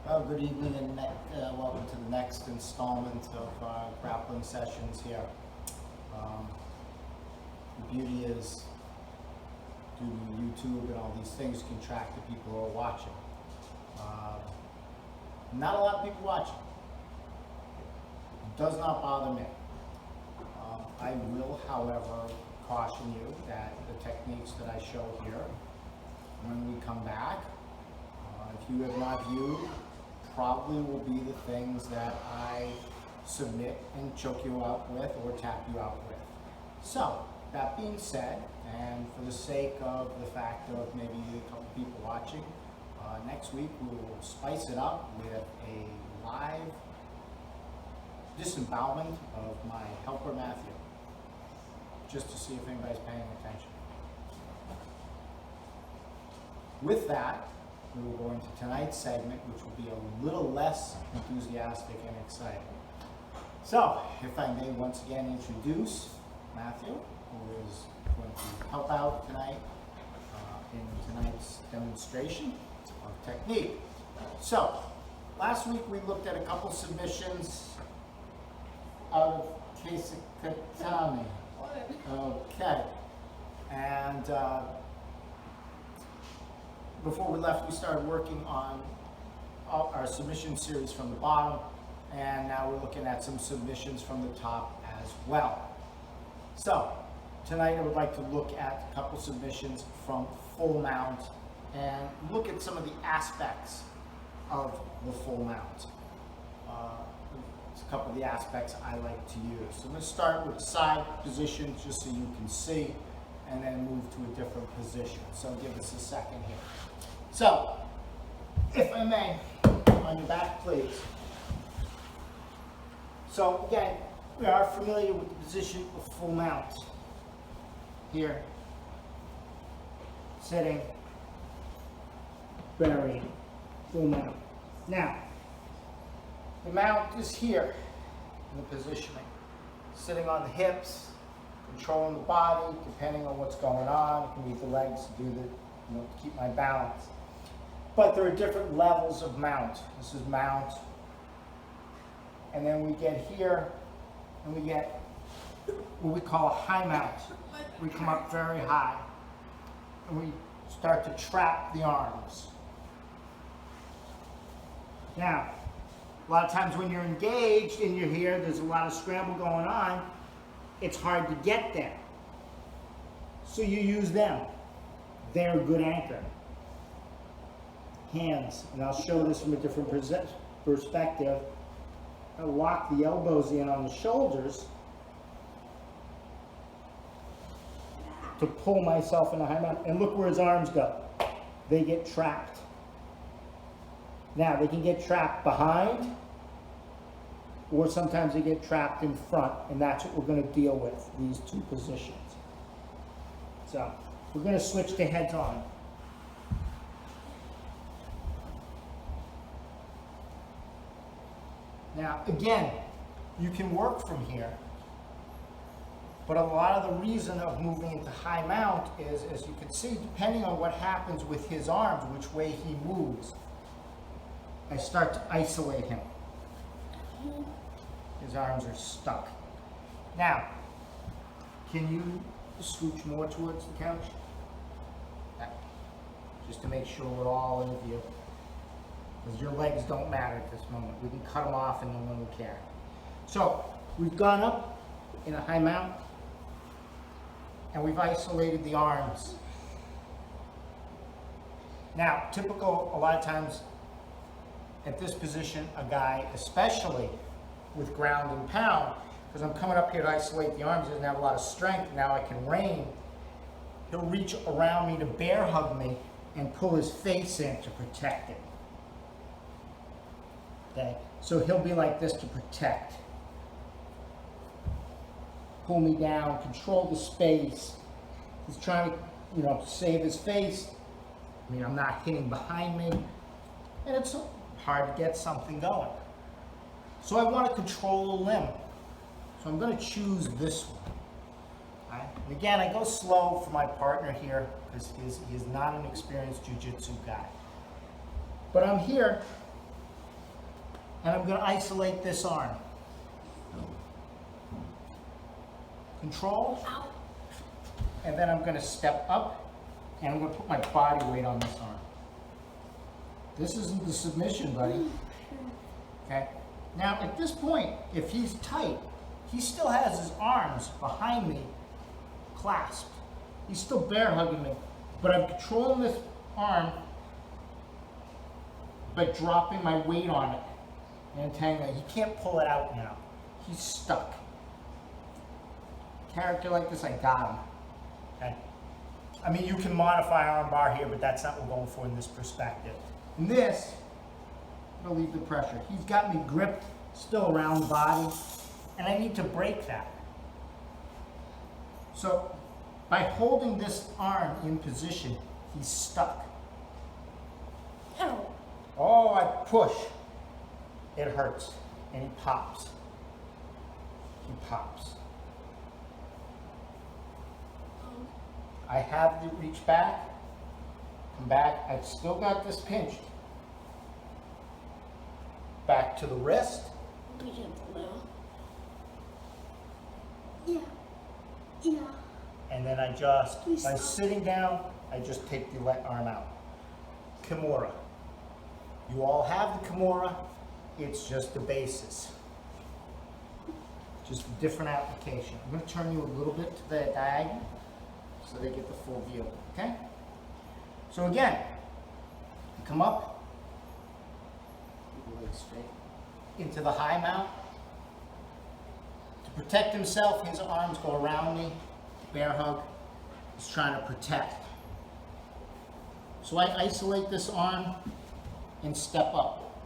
Good evening and welcome to the next installment of our grappling sessions here. The beauty is, due to YouTube and all these things, you can track the people who are watching. Not a lot of people watching. Does not bother me. I will, however, caution you that the techniques that I show here, when we come back, if you have not viewed, probably will be the things that I submit and choke you out with or tap you out with. So, that being said, and for the sake of the fact of maybe a couple people watching, next week we will spice it up with a live disembowelment of my helper Matthew, just to see if anybody's paying attention. With that, we will go into tonight's segment, which will be a little less enthusiastic and exciting. So, if I may once again introduce Matthew, who is going to help out tonight in tonight's demonstration of technique. So, last week we looked at a couple submissions out of Kesikatami. Okay. And before we left, we started working on our submission series from the bottom, and now we're looking at some submissions from the top as well. So, tonight I would like to look at a couple submissions from full mount and look at some of the aspects of the full mount. It's a couple of the aspects I like to use. So I'm going to start with side position just so you can see, and then move to a different position. So give us a second here. So, if I may, on your back, please. So again, we are familiar with the position of full mount. Here, sitting, buried, full mount. Now, the mount is here in the positioning, sitting on the hips, controlling the body, depending on what's going on. I can use the legs to do to keep my balance. But there are different levels of mount. This is mount. And then we get here, and we get what we call a high mount. We come up very high, and we start to trap the arms. Now, a lot of times when you're engaged and you're here, there's a lot of scramble going on, it's hard to get there. So you use them. They're a good anchor. Hands, and I'll show this from a different perspective. I lock the elbows in on the shoulders to pull myself in a high mount. And look where his arms go. They get trapped. Now, they can get trapped behind, or sometimes they get trapped in front, and that's what we're going to deal with, these two positions. So, we're going to switch to heads on. Now, again, you can work from here, but a lot of the reason of moving into high mount is, as you can see, depending on what happens with his arms, which way he moves, I start to isolate him. His arms are stuck. Now, can you scooch more towards the couch? Just to make sure we're all in view. Because your legs don't matter at this moment. We can cut them off and no one will care. So, we've gone up in a high mount, and we've isolated the arms. Now, typical, a lot of times, at this position, a guy, especially with ground and pound, because I'm coming up here to isolate the arms, he doesn't have a lot of strength, now I can rein. He'll reach around me to bear hug me and pull his face in to protect it. Okay, so he'll be like this to protect. Pull me down, control the space. He's trying to, save his face. I mean, I'm not hitting behind me. And it's hard to get something going. So I want to control a limb. So I'm going to choose this one. Right? And again, I go slow for my partner here because he is not an experienced jiu-jitsu guy. But I'm here and I'm going to isolate this arm. Control. And then I'm going to step up, and I'm going to put my body weight on this arm. This isn't the submission, buddy. Okay? Now, at this point, if he's tight, he still has his arms behind me clasped. He's still bear hugging me, but I'm controlling this arm by dropping my weight on it and entangling. He can't pull it out now. He's stuck. Character like this, I got him. Okay? I mean, you can modify arm bar here, but that's not what we're going for in this perspective. In this, relieve the pressure. He's got me gripped still around the body, and I need to break that. So, by holding this arm in position, he's stuck. Ow. Oh, I push. It hurts, and he pops. He pops. I have to reach back, come back. I've still got this pinched. Back to the wrist. Be gentle now. Yeah. Yeah. And then I just, Please by stop. sitting down, I just take the left arm out. Kimura. You all have the Kimura. It's just the basis. Just a different application. I'm going to turn you a little bit to the diagonal so they get the full view. Okay? So again, you come up, keep the legs straight, into the high mount. To protect himself, his arms go around me. Bear hug. He's trying to protect. So I isolate this arm and step up.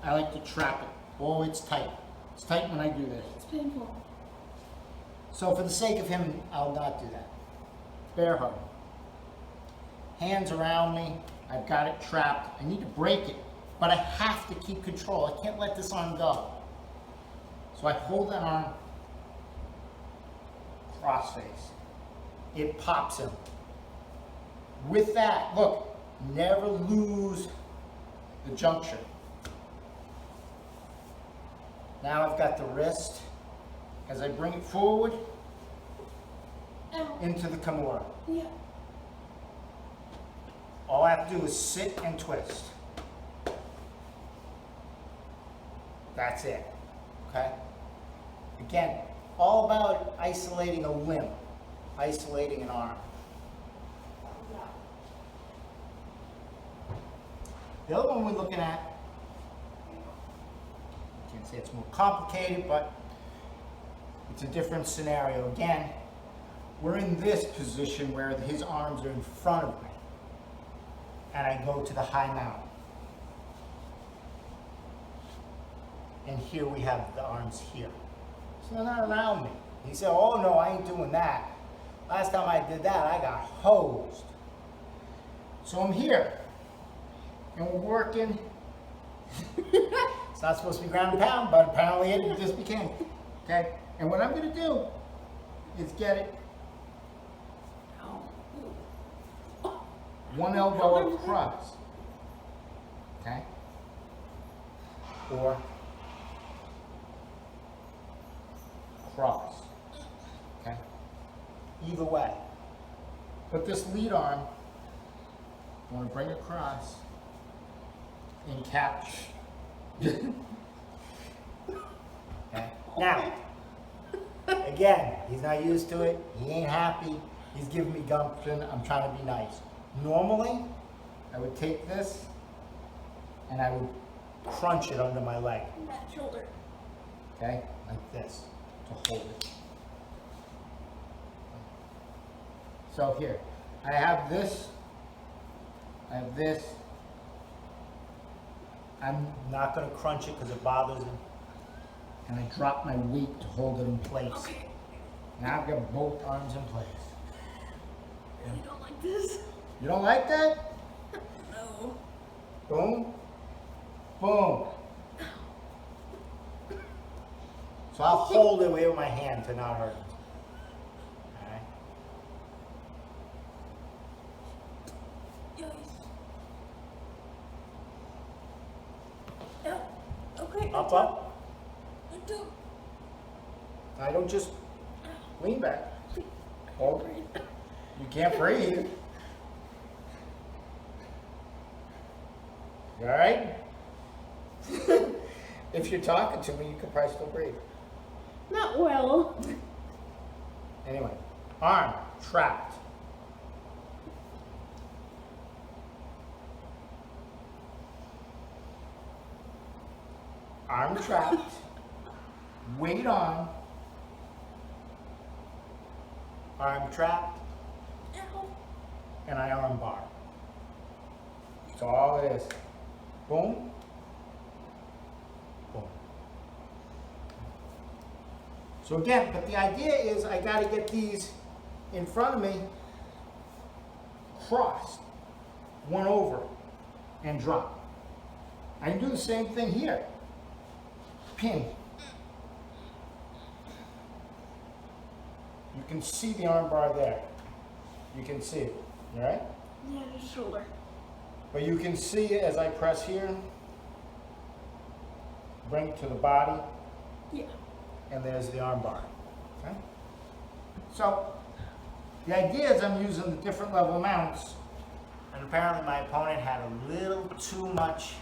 I like to trap it. Oh, it's tight. It's tight when I do this. It's painful. So for the sake of him, I'll not do that. Bear hug. Hands around me. I've got it trapped. I need to break it, but I have to keep control. I can't let this arm go. So I hold that arm cross face. It pops him. With that, look, never lose the juncture. Now I've got the wrist. As I bring it forward, Ow. into the Kimura. Yeah. All I have to do is sit and twist. That's it. Okay? Again, all about isolating a limb, isolating an arm. The other one we're looking at, I can't say it's more complicated, but it's a different scenario. Again, we're in this position where his arms are in front of me, and I go to the high mount. And here we have the arms here. So they're not around me. He said, oh no, I ain't doing that. Last time I did that, I got hosed. So I'm here, and we're working. It's not supposed to be ground and pound, but apparently it just became. Okay? And what I'm going to do is get it one elbow across. Okay? Or cross. Okay? Either way. But this lead arm, I want to bring across and catch. Okay? Now, again, he's not used to it. He ain't happy. He's giving me gumption. I'm trying to be nice. Normally, I would take this and I would crunch it under my leg. That shoulder. Okay? Like this to hold it. So here, I have this. I have this. I'm not going to crunch it because it bothers him. And I drop my weight to hold it in place. Okay. Now I've got both arms in place. I don't like this. You don't like that? No. Boom. Boom. So I'll hold it with my hand to not hurt it. Alright? Yikes. pop up. I don't. I don't just lean back. Oh, you can't breathe. You all right? If you're talking to me, you can probably still breathe. Not well. Anyway, arm trapped. Arm trapped. Weight on. Arm trapped. Ow. And I arm bar. That's all it is. Boom. Boom. So again, but the idea is I got to get these in front of me, crossed, one over, and drop. I can do the same thing here. Pin. You can see the arm bar there. You can see it, all right? Yeah, the shoulder. But you can see it as I press here, bring it to the body, Yeah. and there's the arm bar, okay? So, the idea is I'm using the different level mounts, and apparently my opponent had a little too much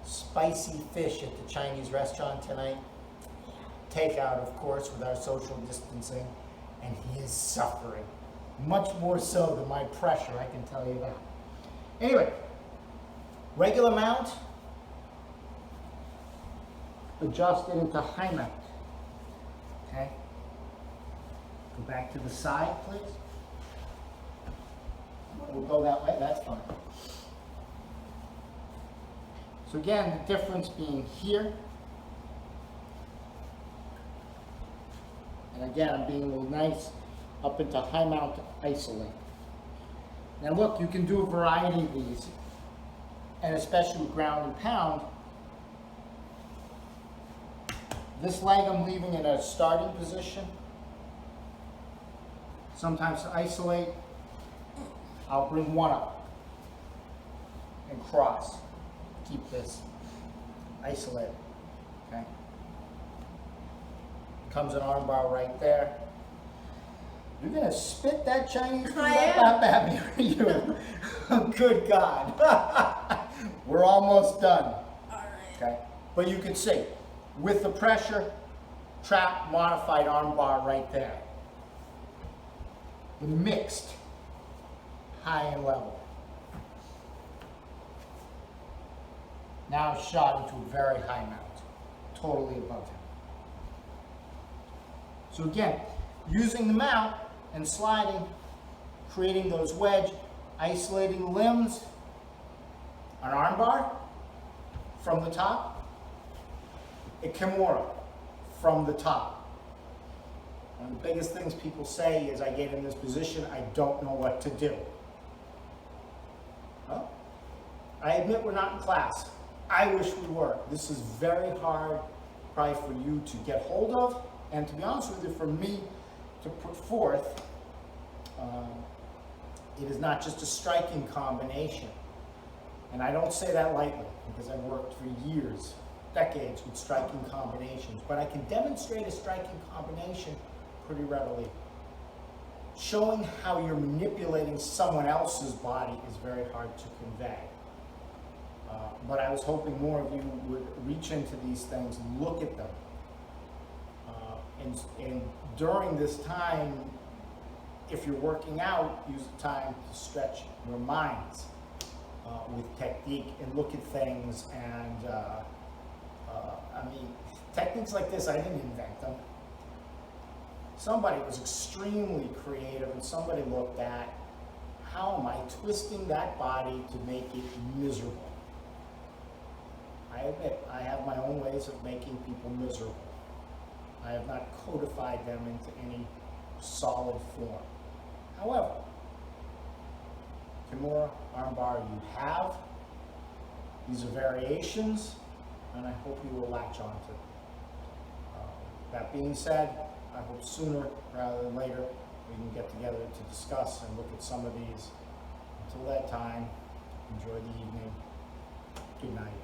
spicy fish at the Chinese restaurant tonight. Takeout, of course, with our social distancing, and he is suffering. Much more so than my pressure, I can tell you that. Anyway, regular mount, adjust it into high mount. Okay? Go back to the side, please. We'll go that way, that's fine. So again, the difference being here, and again, I'm being a little nice, up into high mount to isolate. Now look, you can do a variety of these, and especially with ground and pound. This leg I'm leaving in a starting position. Sometimes to isolate, I'll bring one up and cross. Keep this isolated, okay? Comes an arm bar right there. You're gonna spit that Chinese food up at me, are you? Oh, good God. We're almost done. All right. Okay, but you can see, with the pressure, trap, modified arm bar right there. The mixed, high and level. Now shot into a very high mount, totally above him. So again, using the mount and sliding, creating those wedge, isolating limbs, an arm bar from the top, a kimura from the top. One of the biggest things people say is, I get in this position, I don't know what to do. Well, I admit we're not in class. I wish we were. This is very hard probably for you to get hold of, and to be honest with you, for me to put forth. It is not just a striking combination. And I don't say that lightly, because I've worked for years, decades with striking combinations, but I can demonstrate a striking combination pretty readily. Showing how you're manipulating someone else's body is very hard to convey. But I was hoping more of you would reach into these things, look at them. And during this time, if you're working out, use the time to stretch your minds with technique and look at things. And I mean, techniques like this, I didn't invent them. Somebody was extremely creative, and somebody looked at, how am I twisting that body to make it miserable? I admit, I have my own ways of making people miserable. I have not codified them into any solid form. However, kimura, armbar, you have. These are variations, and I hope you will latch on to. That being said, I hope sooner rather than later we can get together to discuss and look at some of these. Until that time, enjoy the evening. Good night.